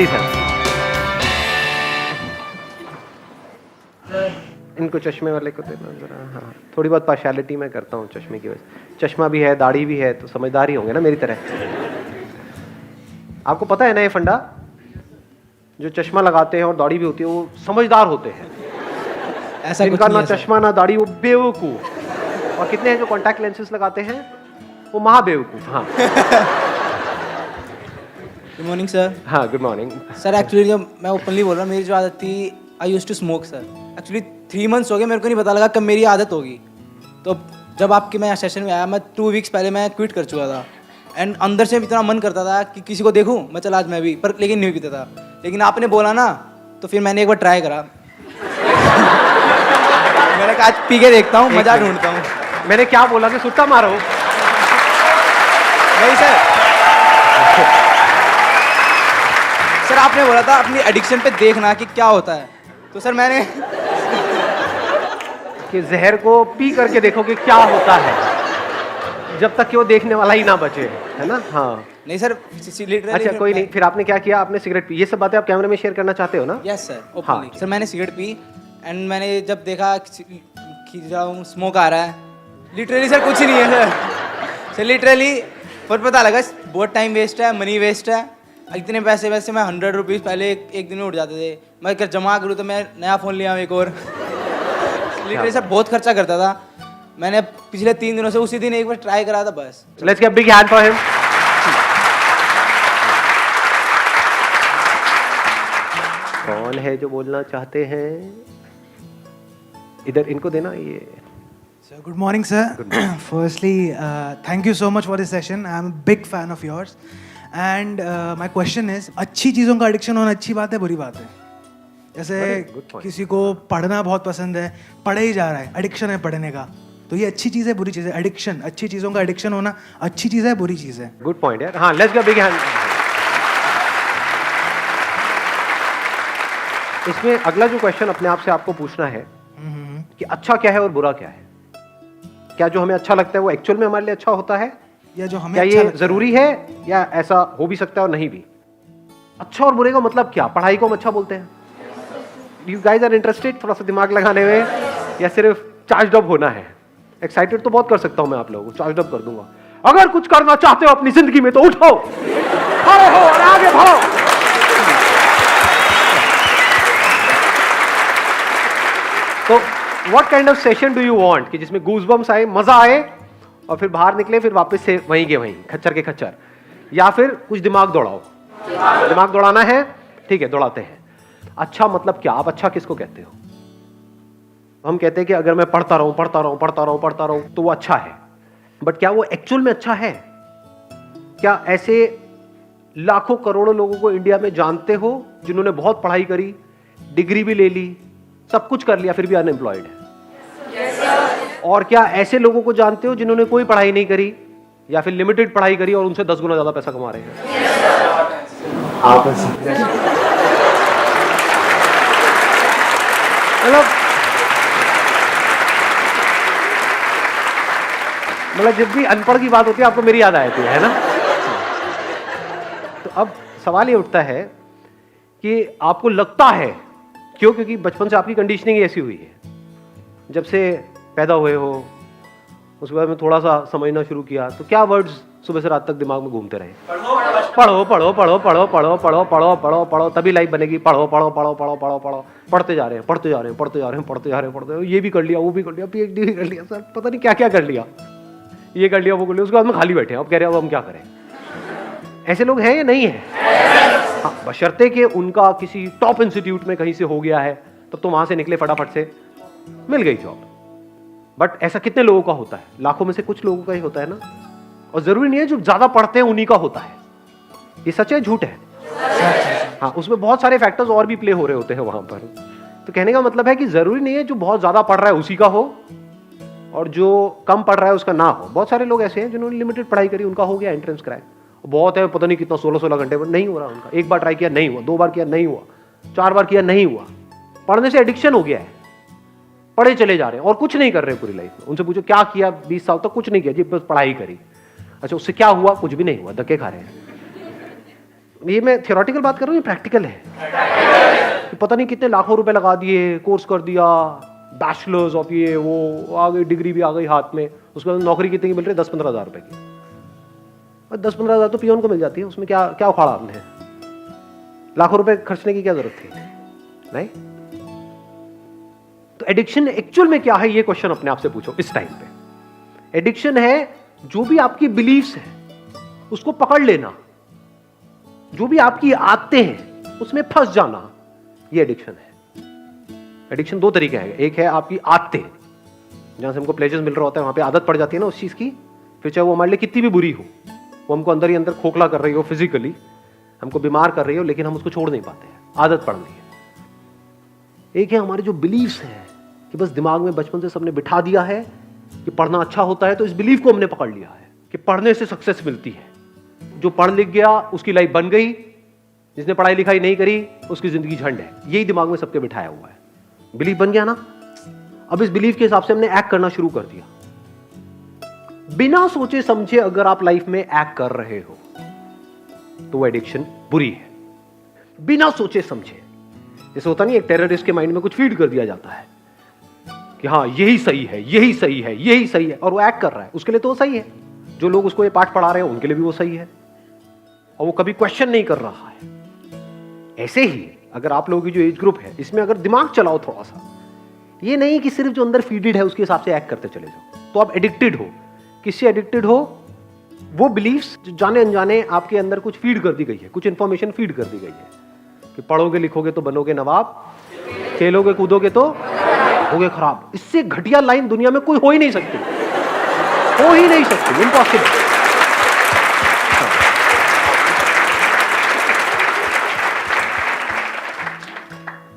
जी sir. इनको चश्मे वाले को देना जरा। हाँ, थोड़ी बहुत पार्शियलिटी मैं करता हूँ चश्मे की वजह से। चश्मा भी है, दाढ़ी भी है, तो समझदार ही होंगे ना मेरी तरह। आपको पता है ना ये फंडा, जो चश्मा लगाते हैं और दाढ़ी भी होती है वो समझदार होते हैं। ऐसा कुछ जिनका नहीं ना है सर। चश्मा ना दाढ़ी वो बेवकूफ। और कितने हैं जो कॉन्टैक्ट लेंसेज लगाते हैं वो महाबेवकूफ। हाँ गुड मॉर्निंग सर। हाँ, गुड मॉर्निंग। सर एक्चुअली जब मैं ओपनली बोल रहा हूँ, मेरी जो आदत थी, I use to smoke sir. Actually 3 months हो गए, मेरे को नहीं पता लगा कब मेरी आदत होगी। तो जब आपके मैं सेशन में आया, मैं 2 वीक्स पहले मैं क्विट कर चुका था। एंड अंदर से इतना मन करता था कि किसी को देखूं, मैं चला आज मैं भी, पर लेकिन नहीं पीता था। लेकिन आपने बोला ना, तो फिर मैंने एक बार ट्राई करा। मैंने कहा आज पी के देखता हूँ, मजा ढूंढता हूँ। मैंने क्या बोला कि सुट्टा मारो? नहीं सर। सर आपने बोला था अपनी एडिक्शन पे देखना कि क्या होता है, तो सर मैंने कि जहर को पी करके देखो कि क्या होता है, जब तक कि वो देखने वाला ही ना बचे, है ना? हाँ। नहीं सर, लिटरली। अच्छा कोई नहीं, फिर आपने क्या किया? आपने सिगरेट पी। ये सब बातें आप कैमरे में शेयर करना चाहते हो ना? यस सर, हाँ। ओपनली। सर मैंने सिगरेट पी एंड मैंने जब देखा कि स्मोक आ रहा है, लिटरली सर कुछ ही नहीं है सर लिटरली पर पता लगा बहुत टाइम वेस्ट है, मनी वेस्ट है। इतने पैसे वैसे मैं 100 रुपीज़ पहले एक दिन में उठ जाते थे। मैं अगर जमा करूँ तो मैं नया फ़ोन लिया एक और। लिटरली सर बहुत खर्चा करता था। मैंने पिछले 3 दिनों से उसी दिन एक बार ट्राई करा था बस। Let's give a big hand for him. कौन है जो बोलना चाहते हैं? इधर इनको देना ये। So good morning, sir. Firstly, thank you so much for this session. I am a big fan of yours. And my question is, अच्छी चीज़ों का एडिक्शन होना अच्छी बात है, बुरी बात है? जैसे good point. किसी को पढ़ना बहुत पसंद है, पढ़े ही जा रहा है, एडिक्शन है पढ़ने का, तो ये अच्छी चीज़ है, बुरी चीज़ है? एडिक्शन, अच्छी चीज़ों का एडिक्शन होना अच्छी चीज़ है, बुरी चीज़ है? गुड पॉइंट यार। हाँ, let's give a big hand. इसमें अगला जो क्वेश्चन अपने आप से आपको पूछना है कि अच्छा क्या है और बुरा क्या है। क्या जो हमें अच्छा लगता है वो एक्चुअल में हमारे लिए अच्छा होता है, या जो हमें क्या अच्छा ये लगता जरूरी है, या ऐसा हो भी सकता है और नहीं भी? अच्छा और बुरे का मतलब क्या? पढ़ाई को हम अच्छा बोलते हैं? यू गाइज आर इंटरेस्टेड थोड़ा सा दिमाग लगाने में, या सिर्फ चार्ज अप होना है? एक्साइटेड तो बहुत कर सकता हूं मैं आप लोगों को, चार्ज अप कर दूंगा। अगर कुछ करना चाहते हो अपनी जिंदगी में तो उठो, खड़े हो और आगे बढ़ो। तो what kind of session do you want कि जिसमें गूज़बम्स आए, मजा आए, और फिर बाहर निकले फिर वापस से वहीं के वहीं, खच्चर के खच्चर? या फिर कुछ दिमाग दौड़ाओ? दिमाग दौड़ाना है, ठीक है, दौड़ाते हैं। अच्छा मतलब क्या? आप अच्छा किसको कहते हो? हम कहते हैं कि अगर मैं पढ़ता रहूं पढ़ता रहूं पढ़ता रहूं पढ़ता रहूं तो वो अच्छा है, बट क्या वो एक्चुअल में अच्छा है? क्या ऐसे लाखों करोड़ों लोगों को इंडिया में जानते हो जिन्होंने बहुत पढ़ाई करी, डिग्री भी ले ली, सब कुछ कर लिया, फिर भी अनएम्प्लॉयड है? और क्या ऐसे लोगों को जानते हो जिन्होंने कोई पढ़ाई नहीं करी या फिर लिमिटेड पढ़ाई करी और उनसे 10 गुना ज्यादा पैसा कमा रहे हैं? मतलब जब भी अनपढ़ की बात होती है आपको मेरी याद आ जाती है ना? तो अब सवाल ये उठता है कि आपको लगता है क्यों? क्योंकि बचपन से आपकी कंडीशनिंग ऐसी हुई है, जब से पैदा हुए हो उसके बाद में थोड़ा सा समझना शुरू किया, तो क्या वर्ड्स सुबह से रात तक दिमाग में घूमते रहे? पढ़ो पढ़ो पढ़ो पढ़ो पढ़ो पढ़ो पढ़ो पढ़ो पढ़ो तभी लाइफ बनेगी, पढ़ो पढ़ो पढ़ो पढ़ो पढ़ो पढ़ो, पढ़ते जा रहे हैं पढ़ते जा रहे हैं पढ़ते जा रहे हैं पढ़ते जा रहे हैं पढ़ते, ये भी कर लिया वो भी कर लिया, PhD भी कर लिया, सर पता नहीं क्या क्या कर लिया, ये कर लिया वो कर लिया, उसके बाद में खाली बैठे हैं, अब कह रहे हैं अब हम क्या करें? ऐसे लोग हैं या नहीं है? हाँ, बशर्ते कि उनका किसी टॉप इंस्टीट्यूट में कहीं से हो गया है, तब तो वहां से निकले फटाफट से मिल गई जॉब। बट ऐसा कितने लोगों का होता है? लाखों में से कुछ लोगों का ही होता है ना। और जरूरी नहीं है जो ज्यादा पढ़ते हैं उन्हीं का होता है। ये सच है झूठ है? हाँ, उसमें बहुत सारे फैक्टर्स और भी प्ले हो रहे होते हैं वहां पर। तो कहने का मतलब है कि जरूरी नहीं है जो बहुत ज्यादा पढ़ रहा है उसी का हो और जो कम पढ़ रहा है उसका ना हो। बहुत सारे लोग ऐसे हैं जिन्होंने लिमिटेड पढ़ाई करी, उनका हो गया एंट्रेंस क्रैक, बहुत है पता नहीं कितना 16-16 घंटे पर नहीं हो रहा उनका। एक बार ट्राई किया नहीं हुआ, 2 बार किया नहीं हुआ, 4 बार किया नहीं हुआ। पढ़ने से एडिक्शन हो गया है, पढ़े चले जा रहे हैं और कुछ नहीं कर रहे पूरी लाइफ में। उनसे पूछो क्या किया 20 साल तक? कुछ नहीं किया जी, बस पढ़ाई करी। अच्छा उससे क्या हुआ? कुछ भी नहीं हुआ, धक्के खा रहे हैं। ये मैं थियोरेटिकल बात कर रहा हूँ, ये प्रैक्टिकल है। कि पता नहीं कितने लाखों रुपए लगा दिए, कोर्स कर दिया, बैचलर्स ऑफ ये वो, आ गई डिग्री भी आ गई हाथ में, उसके बाद नौकरी कितने की मिल रही है? 10-15 हज़ार रुपए की। और 10-15 हज़ार तो पियोन को मिल जाती है, उसमें क्या क्या उखाड़ा आपने? लाखों रुपए खर्चने की क्या जरूरत थी? नहीं। तो एडिक्शन एक्चुअल में क्या है, ये क्वेश्चन अपने आप से पूछो इस टाइम पे। एडिक्शन है जो भी आपकी बिलीफ्स है उसको पकड़ लेना, जो भी आपकी आदतें हैं उसमें फंस जाना, ये एडिक्शन है। एडिक्शन दो तरीके हैं, एक है आपकी आदतें, जहां से हमको प्लेजर मिल रहा होता है, वहां पे आदत पड़ जाती है ना उस चीज की, फिर चाहे वो हमारे लिए कितनी भी बुरी हो, वो हमको अंदर ही अंदर खोखला कर रही हो, फिजिकली हमको बीमार कर रही हो, लेकिन हम उसको छोड़ नहीं पाते हैं, आदत पड़ रही है। एक है हमारे जो बिलीफ्स हैं कि बस दिमाग में बचपन से सबने बिठा दिया है कि पढ़ना अच्छा होता है, तो इस बिलीफ को हमने पकड़ लिया है कि पढ़ने से सक्सेस मिलती है। जो पढ़ लिख गया उसकी लाइफ बन गई, जिसने पढ़ाई लिखाई नहीं करी उसकी जिंदगी झंड है, यही दिमाग में सबके बिठाया हुआ है। बिलीफ बन गया ना, अब इस बिलीफ के हिसाब से हमने एक्ट करना शुरू कर दिया। बिना सोचे समझे अगर आप लाइफ में एक्ट कर रहे हो तो वो एडिक्शन बुरी है। बिना सोचे समझे, जैसे होता नहीं, एक टेररिस्ट के माइंड में कुछ फीड कर दिया जाता है कि हाँ यही सही है, यही सही है, यही सही है, और वो एक्ट कर रहा है, उसके लिए तो वो सही है। जो लोग उसको ये पाठ पढ़ा रहे हैं उनके लिए भी वो सही है, और वो कभी क्वेश्चन नहीं कर रहा है। ऐसे ही अगर आप लोगों की जो एज ग्रुप है इसमें अगर दिमाग चलाओ थोड़ा सा, ये नहीं कि सिर्फ जो अंदर फीडेड है उसके हिसाब से एक्ट करते चले जाओ, तो आप एडिक्टेड हो। किससे एडिक्टेड हो? वो बिलीफ्स जो जाने अनजाने आपके अंदर कुछ फीड कर दी गई है, कुछ इंफॉर्मेशन फीड कर दी गई है कि पढ़ोगे लिखोगे तो बनोगे नवाब, खेलोगे कूदोगे तो होगे खराब। इससे घटिया लाइन दुनिया में कोई हो ही नहीं सकती, हो ही नहीं सकती, इम्पॉसिबल।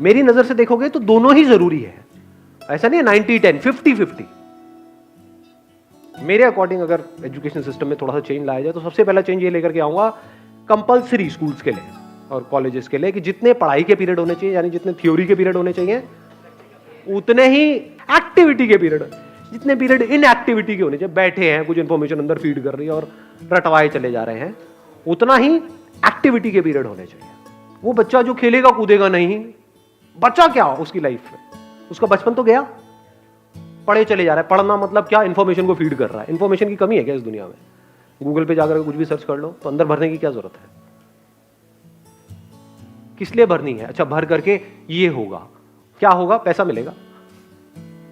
मेरी नजर से देखोगे तो दोनों ही जरूरी है, ऐसा नहीं है 90-10, 50-50। मेरे अकॉर्डिंग अगर एजुकेशन सिस्टम में थोड़ा सा चेंज लाया जाए तो सबसे पहला चेंज ये लेकर के आऊंगा कंपलसरी स्कूल्स के लिए और कॉलेजेस के लिए कि जितने पढ़ाई के पीरियड होने चाहिए, यानी जितने थ्योरी के पीरियड होने चाहिए, उतने ही एक्टिविटी के पीरियड, जितने पीरियड इन एक्टिविटी के होने चाहिए, बैठे हैं कुछ इंफॉर्मेशन अंदर फीड कर रही है और रटवाए चले जा रहे हैं, उतना ही एक्टिविटी के पीरियड होने चाहिए। वो बच्चा जो खेलेगा कूदेगा नहीं, बच्चा क्या उसकी लाइफ में, उसका बचपन तो गया, पढ़े चले जा रहा है। पढ़ना मतलब क्या? इंफॉर्मेशन को फीड कर रहा है। इंफॉर्मेशन की कमी है क्या इस दुनिया में? गूगल पे जाकर कुछ भी सर्च कर लो तो अंदर भरने की क्या जरूरत है? किस लिए भरनी है? अच्छा, भर करके ये होगा, क्या होगा? पैसा मिलेगा।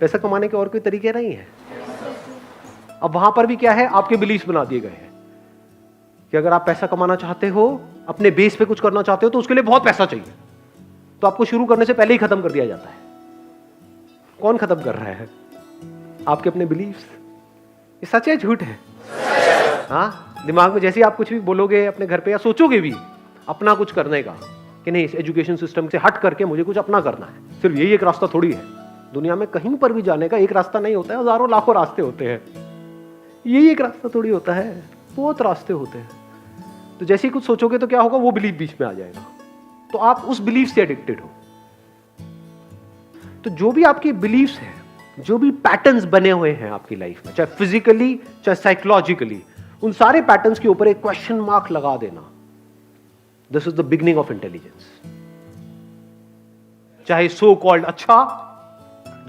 पैसा कमाने के और कोई तरीके नहीं है। अब वहां पर भी क्या है, आपके बिलीफ बना दिए गए हैं कि अगर आप पैसा कमाना चाहते हो, अपने बेस पे कुछ करना चाहते हो, तो उसके लिए बहुत पैसा चाहिए, तो आपको शुरू करने से पहले ही खत्म कर दिया जाता है। कौन खत्म कर रहा है? आपके अपने बिलीफ्स। ये सच है झूठ है? हाँ, दिमाग में जैसे ही आप कुछ भी बोलोगे अपने घर पे या सोचोगे भी अपना कुछ करने का कि नहीं, इस एजुकेशन सिस्टम से हट करके मुझे कुछ अपना करना है, सिर्फ यही एक रास्ता थोड़ी है। दुनिया में कहीं पर भी जाने का एक रास्ता नहीं होता है, हजारों लाखों रास्ते होते हैं। यही एक रास्ता थोड़ी होता है, बहुत रास्ते होते हैं। तो जैसे ही कुछ सोचोगे तो क्या होगा, वो बिलीफ बीच में आ जाएगा, तो आप उस बिलीफ से एडिक्टेड हो। तो जो भी आपके बिलीफ्स हैं, जो भी पैटर्न्स बने हुए हैं आपकी लाइफ में, चाहे फिजिकली चाहे साइकोलॉजिकली, उन सारे पैटर्न्स के ऊपर एक क्वेश्चन मार्क लगा देना। This is the beginning of intelligence. चाहे सो कॉल्ड अच्छा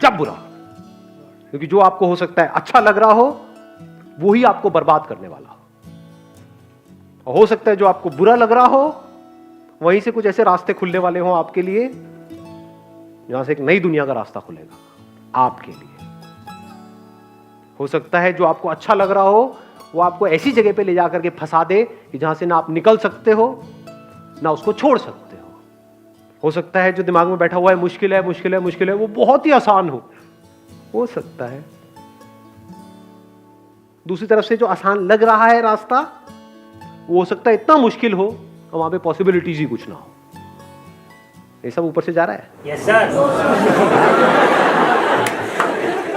या बुरा, क्योंकि जो आपको हो सकता है अच्छा लग रहा हो वो ही आपको बर्बाद करने वाला हो, और हो सकता है जो आपको बुरा लग रहा हो वहीं से कुछ ऐसे रास्ते खुलने वाले हो आपके लिए जहां से एक नई दुनिया का रास्ता खुलेगा आपके लिए। हो सकता है जो आपको अच्छा लग रहा हो वो आपको ऐसी जगह पे ले जाकर के फंसा दे कि जहां से ना आप निकल सकते हो ना उसको छोड़ सकते हो सकता है जो दिमाग में बैठा हुआ है मुश्किल है मुश्किल है मुश्किल है, वो बहुत ही आसान हो सकता है। दूसरी तरफ से जो आसान लग रहा है रास्ता, वो हो सकता है इतना मुश्किल हो और वहां पे पॉसिबिलिटीज ही कुछ ना हो। ये सब ऊपर से जा रहा है। Yes sir.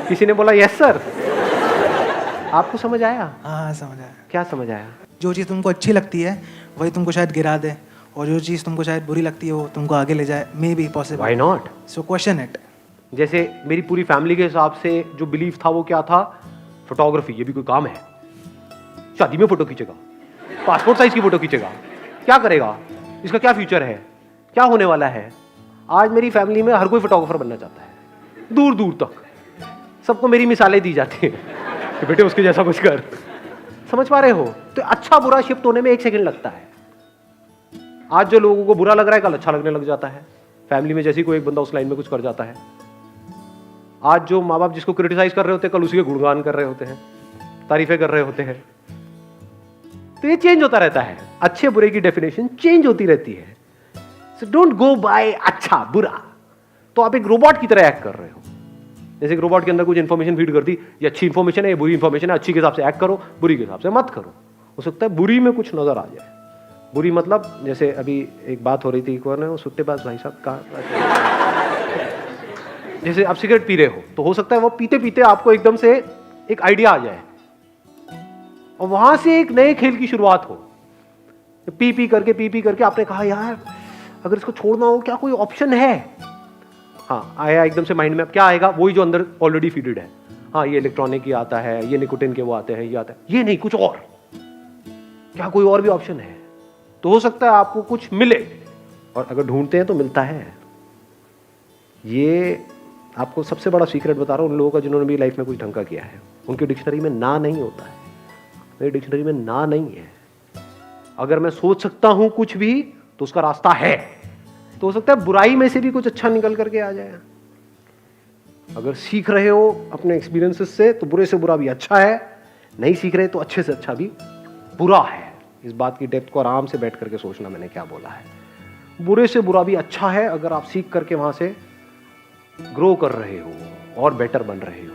किसी ने बोला यस सर। आपको समझ आया? हाँ समझ आया। क्या समझ आया? जो चीज़ तुमको अच्छी लगती है वही तुमको शायद गिरा दे, और जो चीज़ तुमको शायद बुरी लगती है वो तुमको आगे ले जाए। May be possible. Why not? So question it. जैसे मेरी पूरी फैमिली के हिसाब से जो बिलीफ था वो क्या था? फोटोग्राफी। ये भी कोई काम है? शादी में फोटो खींचेगा, पासपोर्ट साइज की फोटो खींचेगा, क्या करेगा? इसका क्या फ्यूचर है, क्या होने वाला है। आज मेरी फैमिली में हर कोई फोटोग्राफर बनना चाहता है, दूर दूर तक सबको मेरी मिसालें दी जाती हैं कि बेटे उसके जैसा कुछ कर। समझ पा रहे हो? तो अच्छा बुरा शिफ्ट होने में 1 सेकंड लगता है। आज जो लोगों को बुरा लग रहा है कल अच्छा लगने लग जाता है। फैमिली में जैसे कोई एक बंदा उस लाइन में कुछ कर जाता है, आज जो माँ बाप जिसको क्रिटिसाइज कर रहे होते हैं कल उसी के गुणगान कर रहे होते हैं, तारीफें कर रहे होते हैं। तो ये चेंज होता रहता है, अच्छे बुरे की डेफिनेशन चेंज होती रहती है। सो डोंट गो बाय अच्छा बुरा। तो आप एक रोबोट की तरह एक्ट कर रहे हो। जैसे एक रोबोट के अंदर कुछ इंफॉर्मेशन फीड कर दी, ये अच्छी इंफॉर्मेशन है, ये बुरी इंफॉर्मेशन है, अच्छी के हिसाब से एक्ट करो, बुरी के हिसाब से मत करो। हो सकता है बुरी में कुछ नजर आ जाए। बुरी मतलब जैसे अभी एक बात हो रही थी, कौन है वो सुट्टेबाज भाई साहब का, जैसे आप सिगरेट पी रहे हो तो हो सकता है वो पीते पीते आपको एकदम से एक आइडिया आ जाए और वहां से एक नए खेल की शुरुआत हो। पी पी करके आपने कहा यार अगर इसको छोड़ना हो क्या कोई ऑप्शन है। हाँ आया एकदम से माइंड में, अब क्या आएगा, वही जो अंदर ऑलरेडी फीडेड है। हाँ ये इलेक्ट्रॉनिक ही आता है, ये निकोटिन के वो आते हैं, ये आता है, ये नहीं कुछ और, क्या कोई और भी ऑप्शन है। तो हो सकता है आपको कुछ मिले, और अगर ढूंढते हैं तो मिलता है। ये आपको सबसे बड़ा सीक्रेट बता रहा हूँ उन लोगों का जिन्होंने भी लाइफ में कुछ ढंग का किया है। उनकी डिक्शनरी में ना नहीं होता है, मेरी डिक्शनरी में ना नहीं है। अगर मैं सोच सकता हूं कुछ भी तो उसका रास्ता है। तो हो सकता है बुराई में से भी कुछ अच्छा निकल करके आ जाए। अगर सीख रहे हो अपने एक्सपीरियंसेस से तो बुरे से बुरा भी अच्छा है, नहीं सीख रहे तो अच्छे से अच्छा भी बुरा है। इस बात की डेप्थ को आराम से बैठ करके सोचना मैंने क्या बोला है। बुरे से बुरा भी अच्छा है अगर आप सीख करके वहां से ग्रो कर रहे हो और बेटर बन रहे हो।